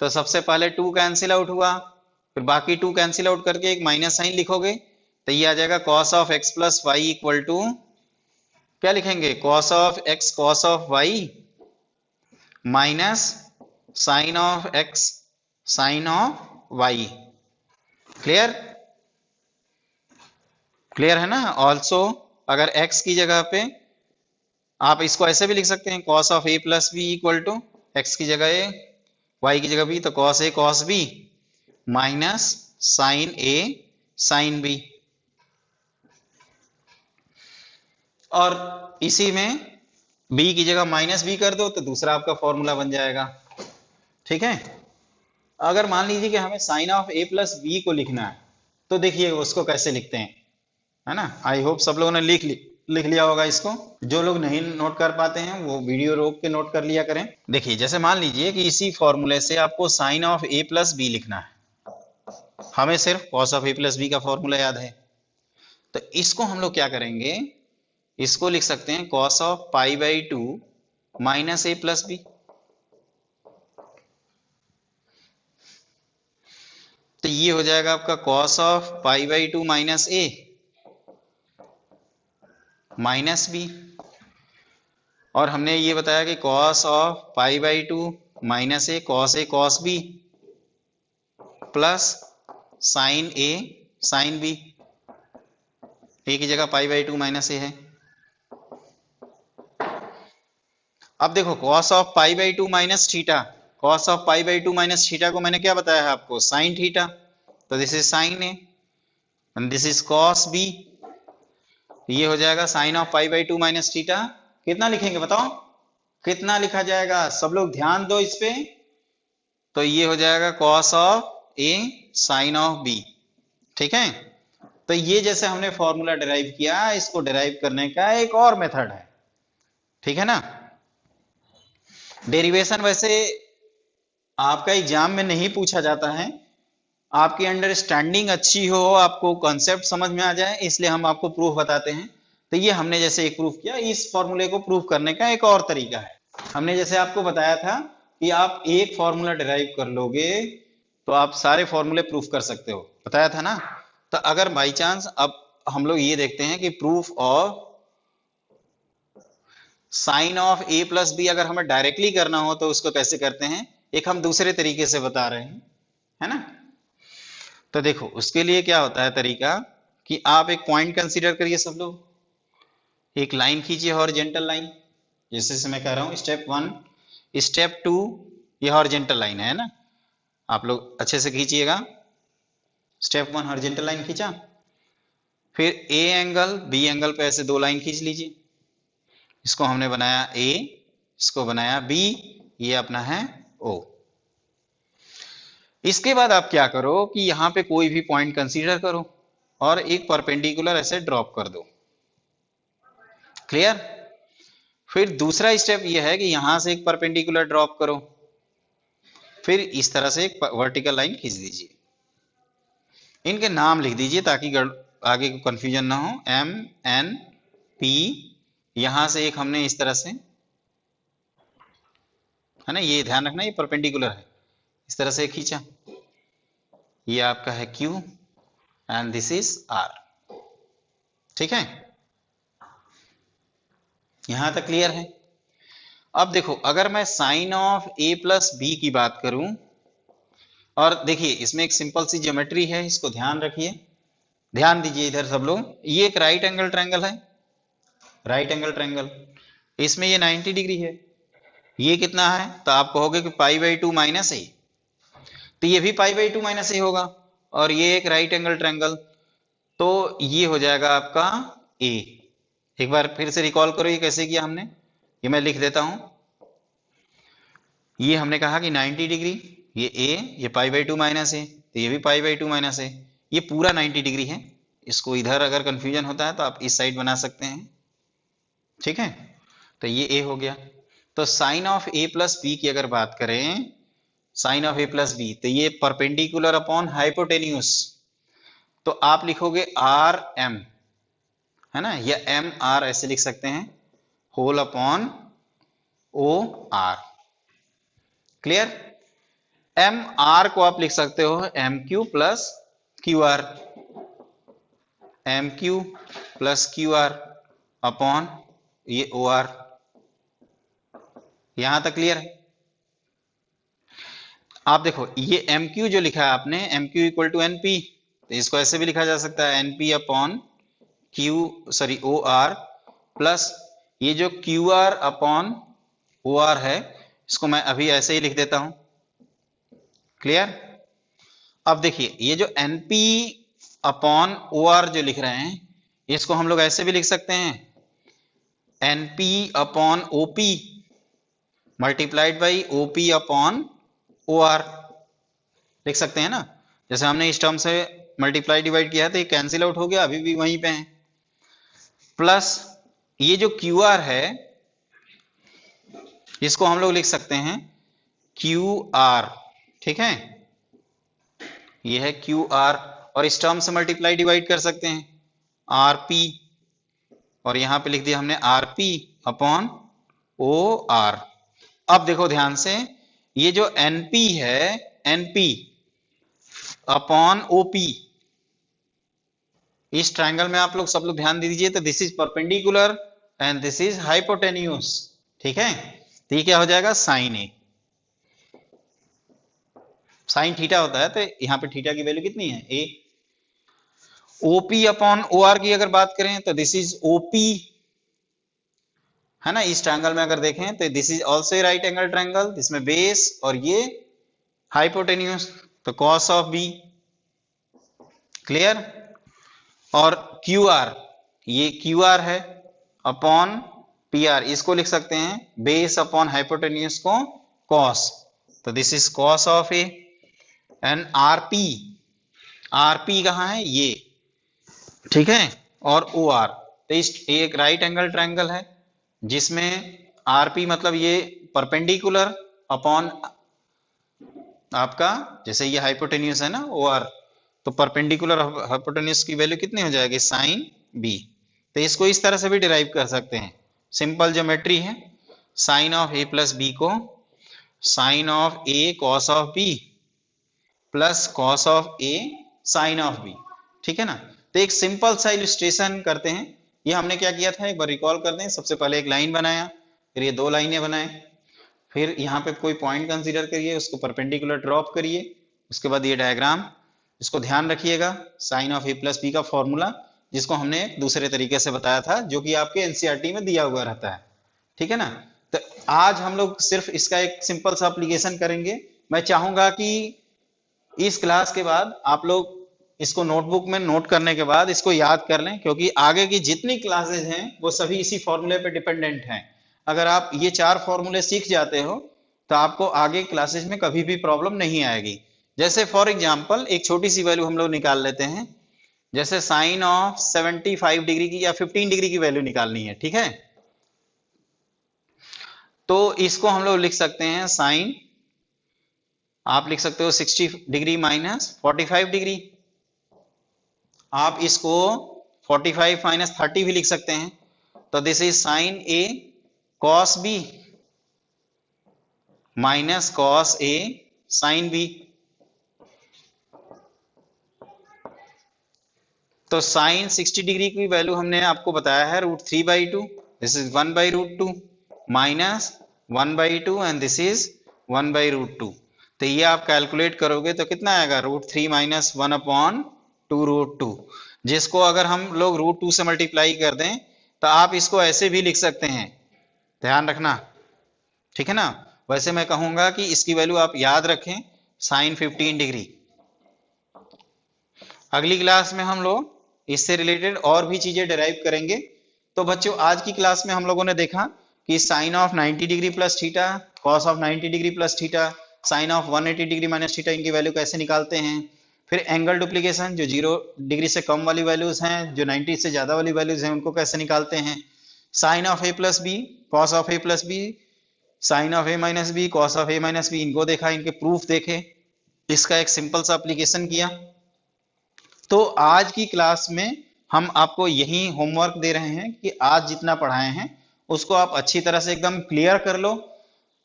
तो सबसे पहले 2 कैंसिल आउट हुआ, फिर बाकी 2 कैंसिल आउट करके एक माइनस साइन लिखोगे, तो ये आ जाएगा cos of x plus Y equal to, क्या लिखेंगे, cos of x cos of y minus sine of x sine of y। Clear? Clear है ना। ऑल्सो अगर x की जगह पे आप इसको ऐसे भी लिख सकते हैं, cos of a plus B equal to, x की जगह a y की जगह b, तो cos a cos b minus sine a sine b। और इसी में b की जगह माइनस b कर दो तो दूसरा आपका फॉर्मूला बन जाएगा, ठीक है। अगर मान लीजिए कि हमें sine of a plus B को लिखना है, तो देखिए उसको कैसे लिखते हैं, है ना। आई होप सब लोगों ने लिख लिया होगा इसको। जो लोग नहीं नोट कर पाते हैं वो वीडियो रोक के नोट कर लिया करें। देखिए, जैसे मान लीजिए कि इसी फॉर्मूले से आपको sine of a plus B लिखना है, हमें सिर्फ cos of a plus B का फॉर्मूला याद है, तो तो इसको हम लोग क्या करेंगे, इसको लिख सकते हैं cos of pi by two minus a plus B. तो ये हो जाएगा आपका cos of pi by two minus a minus b, और हमने ये बताया कि cos of pi by two minus a cos b plus sine A sine b, a की जगह pi by two minus a है। अब देखो cos of pi by two minus theta, cos of pi by two minus theta को मैंने क्या बताया है आपको, साइन थीटा, तो this is sine A and this is cos B, ये हो जाएगा sine of pi by two minus theta. कितना लिखेंगे बताओ, कितना लिखा जाएगा, सब लोग ध्यान दो इस पे। तो ये हो जाएगा cos of A sine of B, ठीक है। तो ये जैसे हमने फॉर्मूला डिराइव किया, इसको डिराइव करने का एक और मेथड है, ठीक है ना। डेरिवेशन वैसे आपका एग्जाम में नहीं पूछा जाता है, आपकी अंडरस्टैंडिंग अच्छी हो, आपको कॉन्सेप्ट समझ में आ जाए, इसलिए हम आपको प्रूफ बताते हैं। तो ये हमने जैसे एक प्रूफ किया, इस फॉर्मूले को प्रूफ करने का एक और तरीका है। हमने जैसे आपको बताया था कि आप एक फॉर्मूला डिराइव कर लोगे तो आप सारे फॉर्मूले प्रूफ कर सकते हो, बताया था ना। तो अगर बाई चांस अब हम लोग ये देखते हैं कि proof of sine of A plus B अगर हमें डायरेक्टली करना हो तो उसको कैसे करते हैं, एक हम दूसरे तरीके से बता रहे हैं, है ना। तो देखो उसके लिए क्या होता है तरीका कि आप एक पॉइंट कंसीडर करिए सब लोग, एक लाइन खींचिए हॉरिजॉन्टल लाइन, जैसे मैं कह रहा हूं स्टेप 1 स्टेप 2, ये हॉरिजॉन्टल लाइन है ना, आप लोग अच्छे से खींचिएगा। स्टेप 1 हॉरिजॉन्टल लाइन खींचा, फिर ए एंगल बी एंगल पे ऐसे दो लाइन खींच लीजिए, इसको हमने बनाया ए, इसको बनाया बी, ये अपना है ओ। इसके बाद आप क्या करो कि यहां पे कोई भी पॉइंट कंसीडर करो और एक परपेंडिकुलर ऐसे ड्रॉप कर दो, क्लियर। फिर दूसरा स्टेप ये है कि यहां से एक परपेंडिकुलर ड्रॉप करो, फिर इस तरह से एक वर्टिकल लाइन खींच दीजिए। इनके नाम लिख दीजिए ताकि आगे कंफ्यूजन ना हो, एम एन पी, यहां से एक हमने इस तरह से, है ना, ये ध्यान रखना ये परपेंडिकुलर है, इस तरह से खींचा, ये आपका है Q and this is R, ठीक है। यहां तक क्लियर है। अब देखो अगर मैं sine of A plus B की बात करूं, और देखिए इसमें एक सिंपल सी ज्योमेट्री है, इसको ध्यान रखिए, ध्यान दीजिए इधर सब लोग, ये एक राइट एंगल ट्रायंगल है, राइट एंगल ट्रायंगल, इसमें ये 90 डिग्री है, ये कितना है, तो आप कहोगे कि पाई बाई टू माइनस ए, तो ये भी पाई बाई टू माइनस ए होगा, और ये एक राइट एंगल ट्रायंगल, तो ये हो जाएगा आपका ए। एक बार फिर से रिकॉल करो ये कैसे किया हमने, ये मैं लिख देता हूं, ये हमने कहा कि 90 डिग्री, ये ए, ये पाई बाई टू माइनस ए, तो ये भी पाई बाई टू माइनस ए, ये पूरा 90 डिग्री है। इसको इधर अगर कंफ्यूजन होता है तो आप इस साइड बना सकते हैं, ठीक है। तो ये ए हो गया। तो sine of A plus B की अगर बात करें, sine of A plus B, तो ये परपेंडिकुलर अपॉन हाइपोटेन्यूस, तो आप लिखोगे आर एम, है ना, या एम आर ऐसे लिख सकते हैं, whole upon O R, clear. M R को आप लिख सकते हो M Q plus Q R, M Q plus Q R upon ये ओ आर, यहां तक क्लियर है। आप देखो ये एम क्यू जो लिखा है आपने, M Q equal to N P, तो इसको ऐसे भी लिखा जा सकता है N P upon Q, sorry O R, plus ये जो Q R upon O R है, इसको मैं अभी ऐसे ही लिख देता हूं, क्लियर। अब देखिए ये जो N P upon O R जो लिख रहे हैं, इसको हम लोग ऐसे भी लिख सकते हैं, N P upon O P multiplied by O P upon O R, लिख सकते हैं ना। जैसे हमने इस टर्म से मल्टीप्लाई डिवाइड किया है तो ये कैंसिल आउट हो गया, अभी भी वहीं पे है, प्लस ये जो क्यू आर है इसको हम लोग लिख सकते हैं क्यू आर, ठीक है, ये है क्यू आर, और इस टर्म से मल्टीप्लाई डिवाइड कर सकते हैं, RP, और यहां पे लिख दिया हमने RP अपॉन OR। अब देखो ध्यान से, ये जो NP है, NP अपॉन OP, इस ट्रायंगल में आप लोग सब लोग ध्यान दे दीजिए, तो this is perpendicular and this is hypotenuse, ठीक है। तो ये क्या हो जाएगा, साइन ए, साइन थीटा होता है, तो यहां पे थीटा की वैल्यू कितनी है, ए। ओपी अपॉन OR की अगर बात करें तो दिस इज OP, है ना। इस ट्रायंगल में अगर देखें तो this is also right angle triangle, जिसमें बेस और ये हाइपोटेन्यूज, तो कॉस ऑफ बी, क्लियर। और QR, ये QR है अपॉन PR, इसको लिख सकते हैं बेस अपॉन हाइपोटेन्यूज को कॉस, तो this is cos of A. And RP, RP कहाँ है, ये, ठीक है। और OR, तो इस एक राइट एंगल ट्रायंगल है जिसमें RP मतलब ये परपेंडिकुलर अपॉन आपका, जैसे ये हाइपोटेन्यूज है ना OR, तो परपेंडिकुलर हाइपोटेन्यूज की वैल्यू कितनी हो जाएगी, साइन B। तो इसको इस तरह से भी डिराइव कर सकते हैं, सिंपल ज्योमेट्री है। Sine of A plus B को sine of A cos of B plus cos of A sine of B, ठीक है ना। तो एक सिंपल सा इलस्ट्रेशन करते हैं। ये हमने क्या किया था, एक बार रिकॉल कर दें। सबसे पहले एक लाइन बनाया, फिर ये दो लाइनें बनाए, फिर यहाँ पे कोई पॉइंट कंसीडर करिए, उसको परपेंडिकुलर ड्रॉप करिए, उसके बाद ये डायग्राम, इसको ध्यान रखिएगा, sine of A plus B का फॉर्मूला, जिसको हमने दूसरे तरीके से बताया था, जो कि आपके NCERT में दिया हुआ रहता है, ठीक है ना। तो आज हम लोग सिर्फ इसका एक सिंपल सा एप्लीकेशन करेंगे। मैं चाहूंगा कि इस क्लास के बाद आप लोग इसको नोटबुक में नोट करने के बाद इसको याद कर लें, क्योंकि आगे की जितनी क्लासेज हैं वो सभी इसी फॉर्मूले पे डिपेंडेंट हैं। अगर आप ये 4 फॉर्मूले सीख जाते हो तो आपको आगे क्लासेज में कभी भी प्रॉब्लम नहीं आएगी। जैसे फॉर एग्जांपल एक छोटी सी वैल्यू हम लोग निकाल लेते हैं, जैसे साइन ऑफ 75 डिग्री की या 15 डिग्री की वैल्यू निकालनी है, ठीक है। तो इसको हम लोग लिख सकते हैं साइन, आप लिख सकते हो 60 डिग्री माइनस 45 डिग्री, आप इसको 45 माइनस 30 भी लिख सकते हैं। तो this is sine A cos B minus cos A sine B। तो साइन 60 डिग्री की वैल्यू हमने आपको बताया है √3/2, this is 1/√2 minus 1/2 and this is 1/√2। तो ये आप कैलकुलेट करोगे तो कितना आएगा, √3 माइनस 1/2√2, जिसको अगर हम लोग √2 से मल्टीप्लाई कर दें तो आप इसको ऐसे भी लिख सकते हैं, ध्यान रखना, ठीक है ना। वैसे मैं कहूंगा कि इसकी वैल्यू आप याद रखें, साइन 15 डिग्री। अगली क्लास में हम लोग इससे रिलेटेड और भी चीजें डिराइव करेंगे। तो बच्चों आज की क्लास में हम लोगों ने देखा कि sine of 90 degree plus theta, cos of 90 degree plus theta, sine of 180 degree minus theta, इनकी वैल्यू कैसे निकालते हैं। फिर एंगल डुप्लीकेशन, जो 0 डिग्री से कम वाली वैल्यूज हैं, जो 90 से ज्यादा वाली वैल्यूज हैं, उनको कैसे निकालते हैं। Sine of A plus B, cos of A plus B, sine of A minus B, cos of A minus B, इनको देखा, इनके प्रूफ देखे, इसका एक सिंपल सा एप्लीकेशन किया। तो आज की क्लास में हम आपको यही होमवर्क दे रहे हैं कि आज जितना पढ़ाए हैं उसको आप अच्छी तरह से एकदम क्लियर कर लो।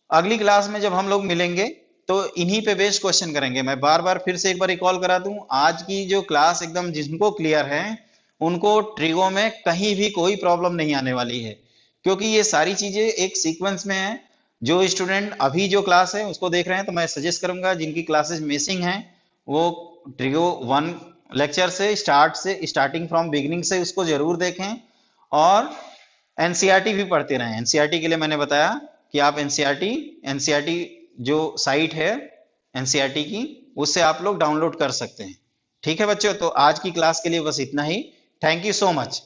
अगली क्लास में जब हम लोग मिलेंगे तो इन्हीं पे बेस्ड क्वेश्चन करेंगे। मैं बार बार फिर से एक बार रिकॉल करा दूं, आज की जो क्लास एकदम जिनको क्लियर है उनको ट्रिगो में कहीं भी कोई प्रॉब्लम नहीं आने वाली है, क्योंकि ये सारी चीजें एक सीक्वेंस में है। जो स्टूडेंट अभी जो क्लास है उसको देख रहे हैं तो मैं सजेस्ट करूंगा, जिनकी क्लासेस मिसिंग हैं वो ट्रिगो 1 लेक्चर से स्टार्टिंग फ्रॉम बिगिनिंग से उसको जरूर देखें, और NCERT भी पढ़ते रहें। NCERT के लिए मैंने बताया कि आप NCERT जो साइट है NCERT की, उससे आप लोग डाउनलोड कर सकते हैं। ठीक है बच्चों, तो आज की क्लास के लिए बस इतना ही। Thank you so much.